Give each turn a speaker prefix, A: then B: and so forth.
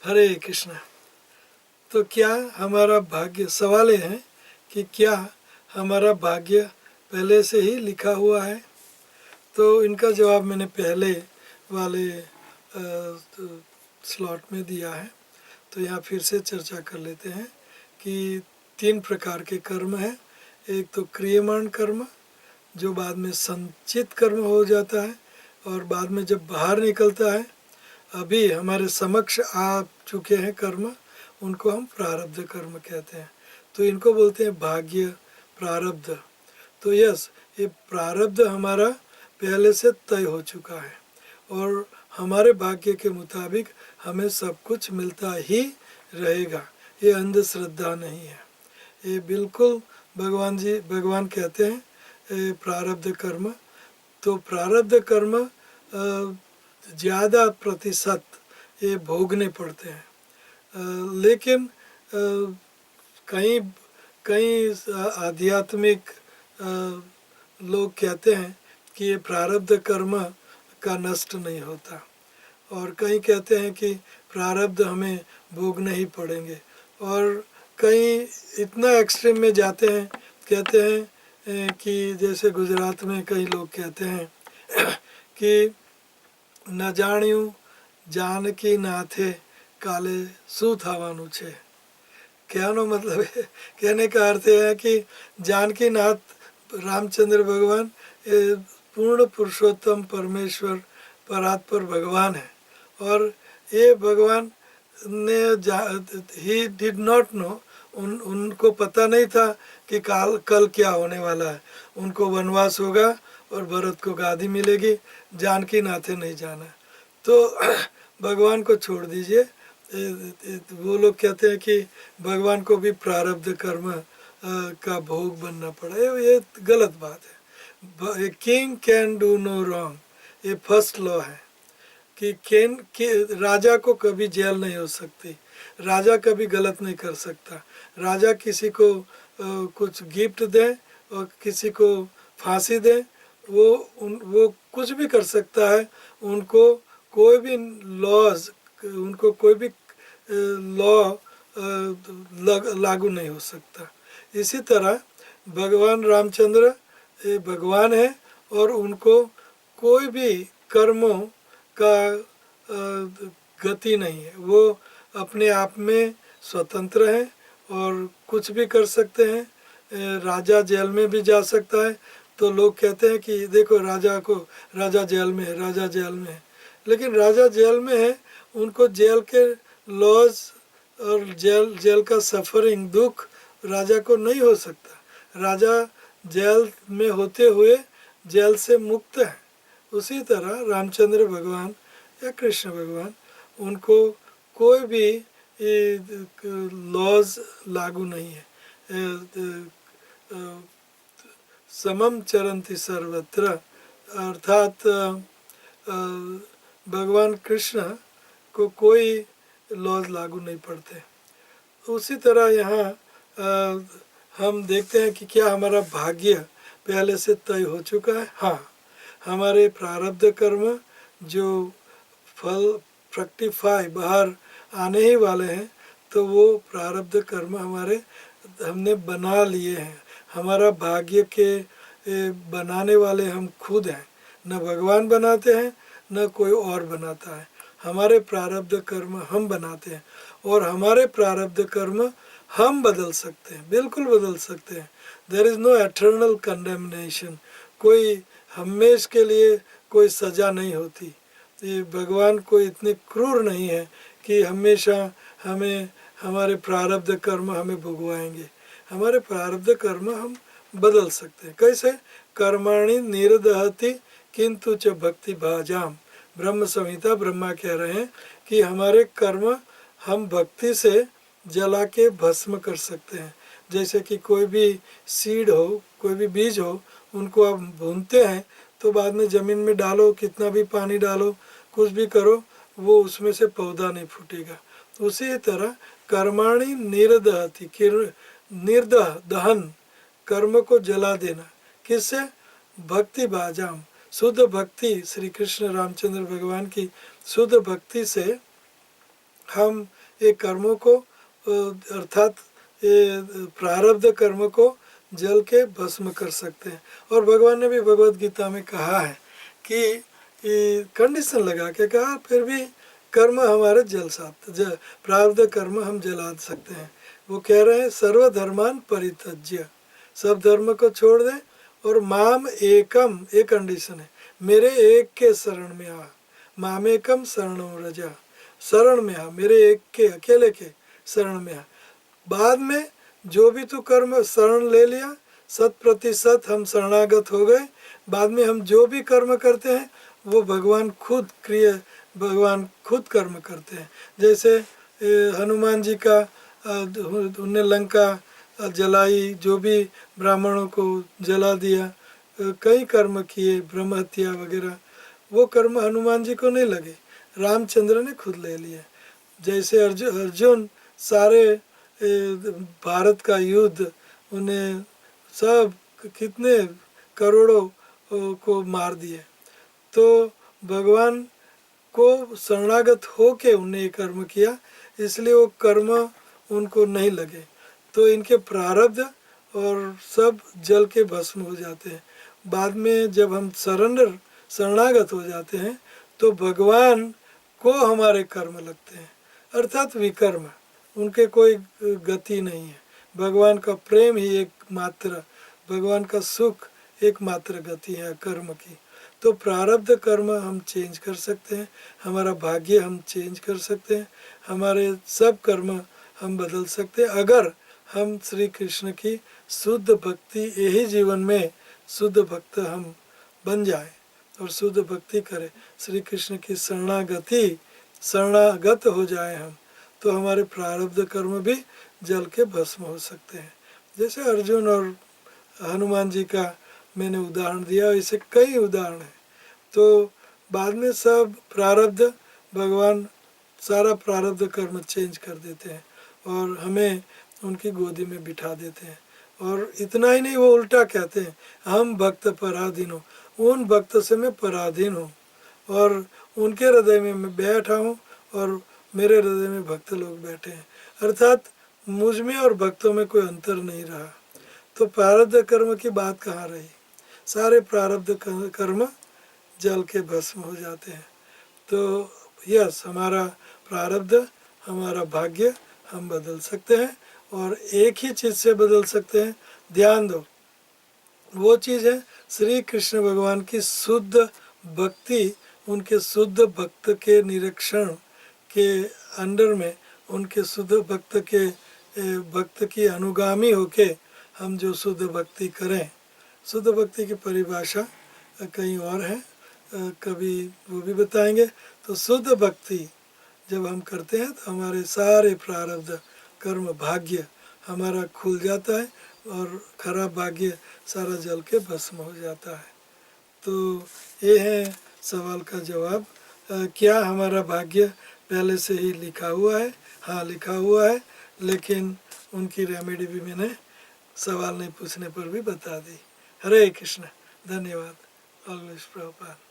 A: हरे कृष्णा। तो क्या हमारा भाग्य, सवाल ये है कि क्या हमारा भाग्य पहले से ही लिखा हुआ है? तो इनका जवाब मैंने पहले वाले स्लॉट में दिया है। तो यहाँ फिर से चर्चा कर लेते हैं कि 3 प्रकार के कर्म हैं। एक तो क्रियमाण कर्म, जो बाद में संचित कर्म हो जाता है, और बाद में जब बाहर निकलता है, अभी हमारे समक्ष आ चुके हैं कर्म, उनको हम प्रारब्ध कर्म कहते हैं। तो इनको बोलते हैं भाग्य, प्रारब्ध। तो यस, ये प्रारब्ध हमारा पहले से तय हो चुका है, और हमारे भाग्य के मुताबिक हमें सब कुछ मिलता ही रहेगा। ये अंधश्रद्धा नहीं है, ये बिल्कुल भगवान कहते हैं प्रारब्ध कर्म। तो प्रारब्ध कर्म ज़्यादा प्रतिशत ये भोगने पड़ते हैं। लेकिन कई कई आध्यात्मिक लोग कहते हैं कि ये प्रारब्ध कर्म का नष्ट नहीं होता, और कई कहते हैं कि प्रारब्ध हमें भोगने ही पड़ेंगे, और कई इतना एक्सट्रीम में जाते हैं, कहते हैं कि जैसे गुजरात में कई लोग कहते हैं कि न जाण्યું जानकी नाथे काले શું થવાનું છે। कहने मतलब है, कहने का अर्थ है कि जानकी नाथ रामचंद्र भगवान ये पूर्ण पुरुषोत्तम परमेश्वर परात्पर भगवान है, और ये भगवान ने ही डिड नॉट नो, उनको पता नहीं था कि कल क्या होने वाला है। उनको वनवास होगा और भरत को गादी मिलेगी, जानकी नाथे नहीं जाना। तो भगवान को छोड़ दीजिए। वो लोग कहते हैं कि भगवान को भी प्रारब्ध कर्म का भोग बनना पड़ा, ये गलत बात है। King can do no wrong, ये फर्स्ट लॉ है कि राजा को कभी जेल नहीं हो सकती, राजा कभी गलत नहीं कर सकता। राजा किसी को कुछ गिफ्ट दे और किसी को फांसी दे, वो कुछ भी कर सकता है। उनको कोई भी लॉज, उनको कोई भी लॉ लागू नहीं हो सकता। इसी तरह भगवान रामचंद्र ये भगवान है, और उनको कोई भी कर्मों का गति नहीं है। वो अपने आप में स्वतंत्र हैं और कुछ भी कर सकते हैं। राजा जेल में भी जा सकता है, तो लोग कहते हैं कि देखो राजा जेल में है, राजा जेल में है। लेकिन राजा जेल में है, उनको जेल के लॉज और जेल का सफरिंग, दुख राजा को नहीं हो सकता। राजा जेल में होते हुए जेल से मुक्त है। उसी तरह रामचंद्र भगवान या कृष्ण भगवान, उनको कोई भी लॉज लागू नहीं है। समम चरन्ति सर्वत्र, अर्थात भगवान कृष्ण को कोई लॉज लागू नहीं पड़ते। उसी तरह यहाँ हम देखते हैं कि क्या हमारा भाग्य पहले से तय हो चुका है। हाँ, हमारे प्रारब्ध कर्म जो फल फ्रक्टिफाई बाहर आने ही वाले हैं, तो वो प्रारब्ध कर्म हमने बना लिए हैं। हमारा भाग्य के बनाने वाले हम खुद हैं, न भगवान बनाते हैं न कोई और बनाता है। हमारे प्रारब्ध कर्म हम बनाते हैं, और हमारे प्रारब्ध कर्म हम बदल सकते हैं, बिल्कुल बदल सकते हैं। There is no eternal condemnation, कोई हमेश के लिए कोई सज़ा नहीं होती। ये भगवान कोई इतने क्रूर नहीं है कि हमेशा हमें हमारे प्रारब्ध कर्म हमें भुगवाएंगे। हमारे प्रारब्ध कर्म हम बदल सकते हैं। कैसे? कर्माणि निर्दहति किंतु च भक्ति भाजाम। ब्रह्म संहिता ब्रह्मा कह रहे हैं कि हमारे कर्म हम भक्ति से जला के भस्म कर सकते हैं। जैसे कि कोई भी सीड हो, कोई भी बीज हो, उनको आप भूनते हैं तो बाद में ज़मीन में डालो, कितना भी पानी डालो, कुछ भी करो, वो उसमें से पौधा नहीं फूटेगा। उसी तरह कर्माणि निर्दहति, निर्दह दहन, कर्म को जला देना, किससे? भक्ति भाजाम, शुद्ध भक्ति, श्री कृष्ण रामचंद्र भगवान की शुद्ध भक्ति से हम ये कर्मों को अर्थात ये प्रारब्ध कर्म को जल के भस्म कर सकते हैं। और भगवान ने भी भगवत गीता में कहा है कि कंडीशन लगा के कहा फिर भी कर्म हमारे जल सकते, प्रारब्ध कर्म हम जला सकते हैं। वो कह रहे हैं सर्वधर्मान परित्यज्य, सब धर्म को छोड़ दें और माम एकम, एक कंडीशन है, मेरे एक के शरण में आ, मामेकम शरणं व्रज, शरण में आ, मेरे एक के अकेले के शरण में आ। बाद में जो भी तू कर्म शरण ले लिया, 100% हम शरणागत हो गए, बाद में हम जो भी कर्म करते हैं वो भगवान खुद भगवान खुद कर्म करते हैं। जैसे हनुमान जी का उन्हें लंका जलाई, जो भी ब्राह्मणों को जला दिया, कई कर्म किए, ब्रह्म हत्या वगैरह, वो कर्म हनुमान जी को नहीं लगे, रामचंद्र ने खुद ले लिया। जैसे अर्जुन सारे भारत का युद्ध, उन्हें सब कितने करोड़ों को मार दिए, तो भगवान को शरणागत होके उन्हें ये कर्म किया, इसलिए वो कर्म उनको नहीं लगे, तो इनके प्रारब्ध और सब जल के भस्म हो जाते हैं। बाद में जब हम शरणागत हो जाते हैं तो भगवान को हमारे कर्म लगते हैं, अर्थात विकर्म, उनके कोई गति नहीं है। भगवान का प्रेम ही एकमात्र, भगवान का सुख एकमात्र गति है कर्म की। तो प्रारब्ध कर्म हम चेंज कर सकते हैं, हमारा भाग्य हम चेंज कर सकते हैं, हमारे सब कर्म हम बदल सकते हैं अगर हम श्री कृष्ण की शुद्ध भक्ति, यही जीवन में शुद्ध भक्त हम बन जाए और शुद्ध भक्ति करें, श्री कृष्ण की शरणागत हो जाए हम, तो हमारे प्रारब्ध कर्म भी जल के भस्म हो सकते हैं। जैसे अर्जुन और हनुमान जी का मैंने उदाहरण दिया, ऐसे कई उदाहरण हैं। तो बाद में सब प्रारब्ध, भगवान सारा प्रारब्ध कर्म चेंज कर देते हैं और हमें उनकी गोदी में बिठा देते हैं। और इतना ही नहीं, वो उल्टा कहते हैं, हम भक्त पराधीन हो, उन भक्त से मैं पराधीन हूँ और उनके हृदय में मैं बैठा हूँ और मेरे हृदय में भक्त लोग बैठे हैं, अर्थात मुझ में और भक्तों में कोई अंतर नहीं रहा। तो प्रारब्ध कर्म की बात कहाँ रही, सारे प्रारब्ध कर्म जल के भस्म हो जाते हैं। तो यस, हमारा प्रारब्ध, हमारा भाग्य हम बदल सकते हैं और एक ही चीज़ से बदल सकते हैं, ध्यान दो, वो चीज़ है श्री कृष्ण भगवान की शुद्ध भक्ति, उनके शुद्ध भक्त के निरीक्षण के अंडर में, उनके शुद्ध भक्त की अनुगामी होके हम जो शुद्ध भक्ति करें। शुद्ध भक्ति की परिभाषा कहीं और है, कभी वो भी बताएंगे। तो शुद्ध भक्ति जब हम करते हैं तो हमारे सारे प्रारब्ध कर्म, भाग्य हमारा खुल जाता है और खराब भाग्य सारा जल के भस्म हो जाता है। तो ये है सवाल का जवाब। क्या हमारा भाग्य पहले से ही लिखा हुआ है? हाँ, लिखा हुआ है, लेकिन उनकी रेमेडी भी मैंने सवाल नहीं पूछने पर भी बता दी। हरे कृष्ण, धन्यवाद। ऑलवेज प्रभुपाद।